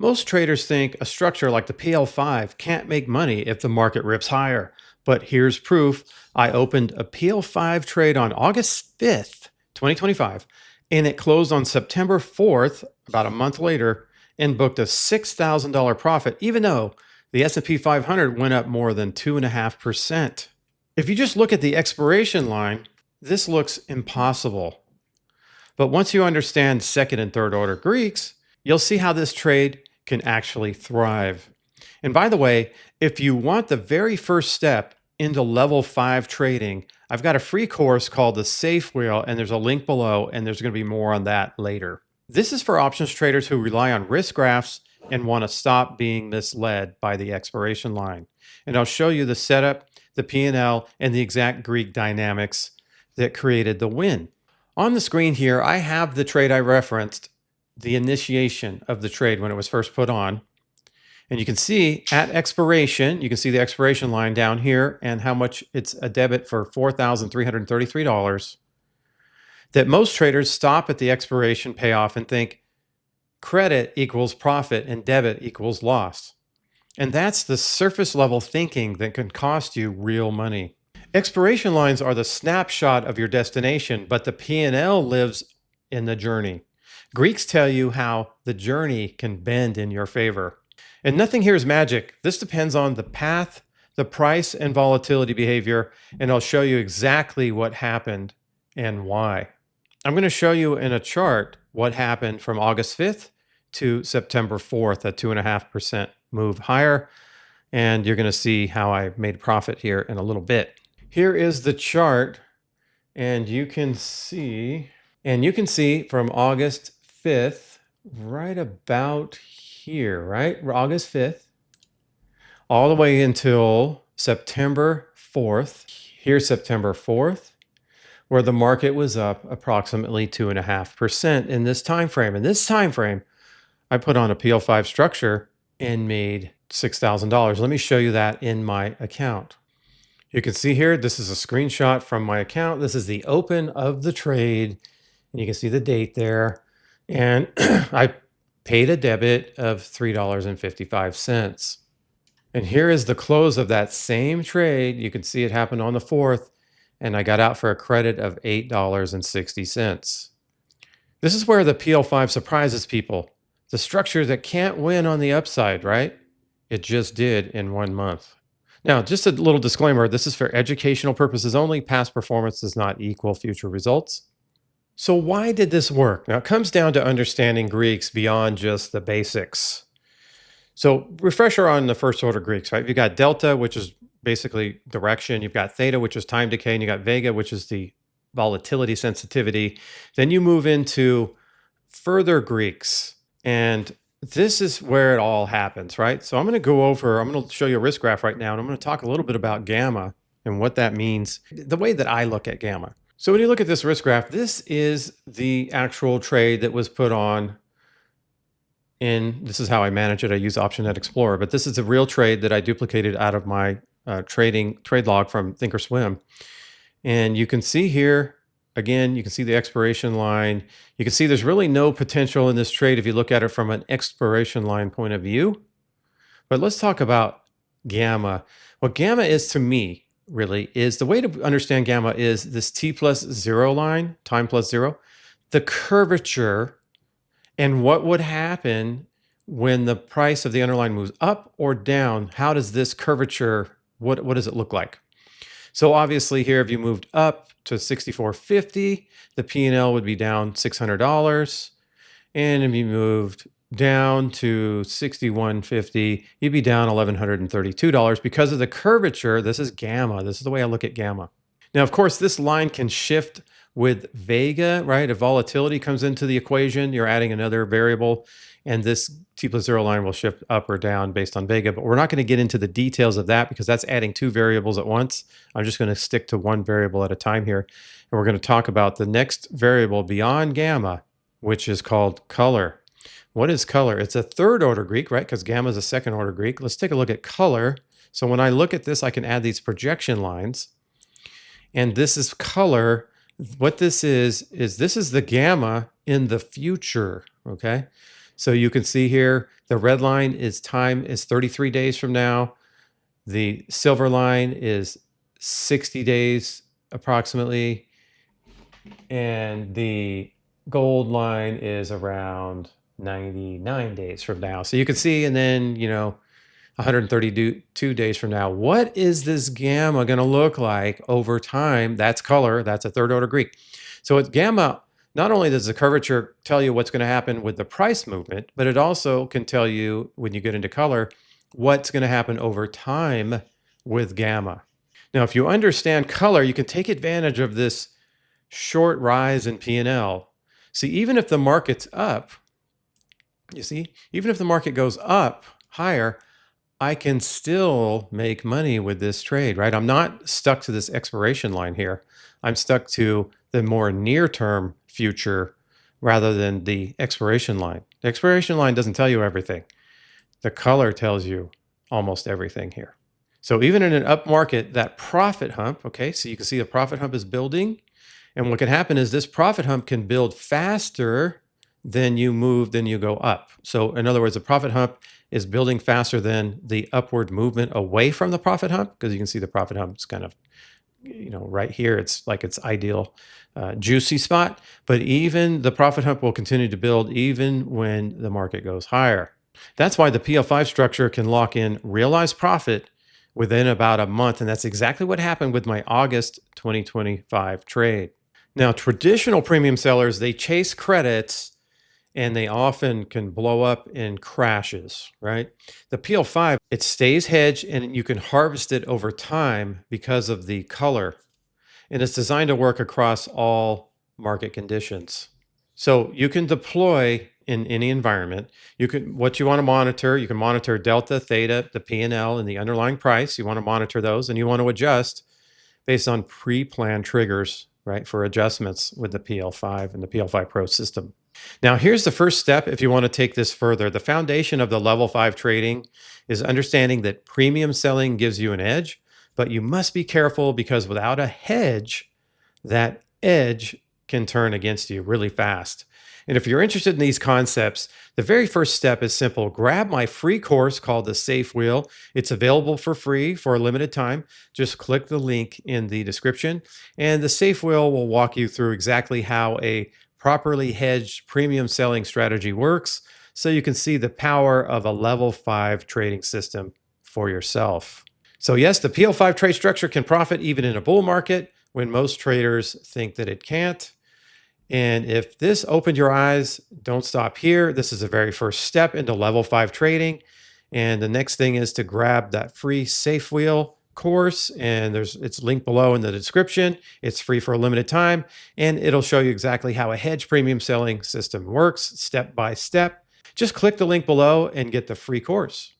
Most traders think a structure like the PL5 can't make money if the market rips higher. But here's proof. I opened a PL5 trade on August 5th, 2025, and it closed on September 4th, about a month later, and booked a $6,000 profit, even though the S&P 500 went up more than 2.5%. If you just look at the expiration line, this looks impossible. But once you understand second and third order Greeks, you'll see how this trade can actually thrive. And by the way, if you want the very first step into level 5 trading, I've got a free course called the Safe Wheel, and there's a link below, and there's going to be more on that later. This is for options traders who rely on risk graphs and want to stop being misled by the expiration line. And I'll show you the setup, the P&L, and the exact Greek dynamics that created the win. On the screen here, I have the trade I referenced, the initiation of the trade when it was first put on. And you can see at expiration, you can see the expiration line down here and how much it's a debit for $4,333. That most traders stop at the expiration payoff and think credit equals profit and debit equals loss. And that's the surface level thinking that can cost you real money. Expiration lines are the snapshot of your destination, but the P&L lives in the journey. Greeks tell you how the journey can bend in your favor. And nothing here is magic. This depends on the path, the price, and volatility behavior, and I'll show you exactly what happened and why. I'm going to show you in a chart what happened from August 5th to September 4th, a 2.5% move higher, and you're going to see how I made profit here in a little bit. Here is the chart, and you can see from August 5th, right about here, right? August 5th, all the way until September 4th. Here's September 4th, where the market was up approximately 2.5% in this time frame. In this time frame, I put on a PL5 structure and made $6,000. Let me show you that in my account. You can see here, this is a screenshot from my account. This is the open of the trade, and you can see the date there. And I paid a debit of $3.55. And here is the close of that same trade. You can see it happened on the 4th, and I got out for a credit of $8.60. This is where the PL5 surprises people. The structure that can't win on the upside, right? It just did in 1 month. Now, just a little disclaimer, this is for educational purposes only. Past performance does not equal future results. So why did this work? Now, it comes down to understanding Greeks beyond just the basics. So refresher on the first order Greeks, right? You've got delta, which is basically direction. You've got theta, which is time decay. And you got vega, which is the volatility sensitivity. Then you move into further Greeks. And this is where it all happens, right? So I'm going to show you a risk graph right now, and I'm going to talk a little bit about gamma and what that means, the way that I look at gamma. So when you look at this risk graph, this is the actual trade that was put on this is how I manage it. I use OptionNet Explorer, but this is a real trade that I duplicated out of my trade log from Thinkorswim. And you can see here, again, you can see the expiration line. You can see there's really no potential in this trade if you look at it from an expiration line point of view. But let's talk about gamma. What gamma is to me, really, is the way to understand gamma is this T+0 line, time plus zero, the curvature, and what would happen when the price of the underlying moves up or down. How does this curvature, what does it look like? So obviously here, if you moved up to 64.50, the P&L would be down $600. And if you moved down to 61.50, you'd be down $1,132 because of the curvature. This is gamma. This is the way I look at gamma. Now, of course, this line can shift with vega, right? If volatility comes into the equation, you're adding another variable, and this T+0 line will shift up or down based on vega, but we're not going to get into the details of that because that's adding two variables at once. I'm just going to stick to one variable at a time here, and we're going to talk about the next variable beyond gamma, which is called color. What is color? It's a third order Greek, right? Because gamma is a second order Greek. Let's take a look at color. So when I look at this, I can add these projection lines, and this is color. What this is this is the gamma in the future, okay? So you can see here, the red line is time is 33 days from now. The silver line is 60 days approximately. And the gold line is around 99 days from now. So you can see, and then, 132 days from now, what is this gamma going to look like over time? That's color. That's a third order Greek. So with gamma, not only does the curvature tell you what's going to happen with the price movement, but it also can tell you, when you get into color, what's going to happen over time with gamma. Now, if you understand color, you can take advantage of this short rise in P&L. See, even if the market's up, even if the market goes up higher, I can still make money with this trade, right? I'm not stuck to this expiration line here. I'm stuck to the more near-term future rather than the expiration line. The expiration line doesn't tell you everything. The color tells you almost everything here. So even in an up market, that profit hump, okay, so you can see the profit hump is building. And what can happen is this profit hump can build faster than you go up. So in other words, the profit hump is building faster than the upward movement away from the profit hump, because you can see the profit hump is kind of, right here. It's like its ideal juicy spot. But even the profit hump will continue to build even when the market goes higher. That's why the PL5 structure can lock in realized profit within about a month. And that's exactly what happened with my August 2025 trade. Now, traditional premium sellers, they chase credits and they often can blow up in crashes, right? The PL5, it stays hedged and you can harvest it over time because of the color. And it's designed to work across all market conditions. So you can deploy in any environment. What you want to monitor, you can monitor delta, theta, the P&L, and the underlying price. You want to monitor those, and you want to adjust based on pre-planned triggers, right, for adjustments with the PL5 and the PL5 Pro system. Now, here's the first step if you want to take this further. The foundation of the level 5 trading is understanding that premium selling gives you an edge, but you must be careful because without a hedge, that edge can turn against you really fast. And if you're interested in these concepts, the very first step is simple. Grab my free course called the Safe Wheel. It's available for free for a limited time. Just click the link in the description, and the Safe Wheel will walk you through exactly how a properly hedged premium selling strategy works, so you can see the power of a level 5 trading system for yourself. So yes, the PL5 trade structure can profit even in a bull market when most traders think that it can't. And if this opened your eyes, don't stop here. This is the very first step into level 5 trading. And the next thing is to grab that free Safe Wheel course, and it's linked below in the description. It's free for a limited time, and it'll show you exactly how a hedge premium selling system works step by step. Just click the link below and get the free course.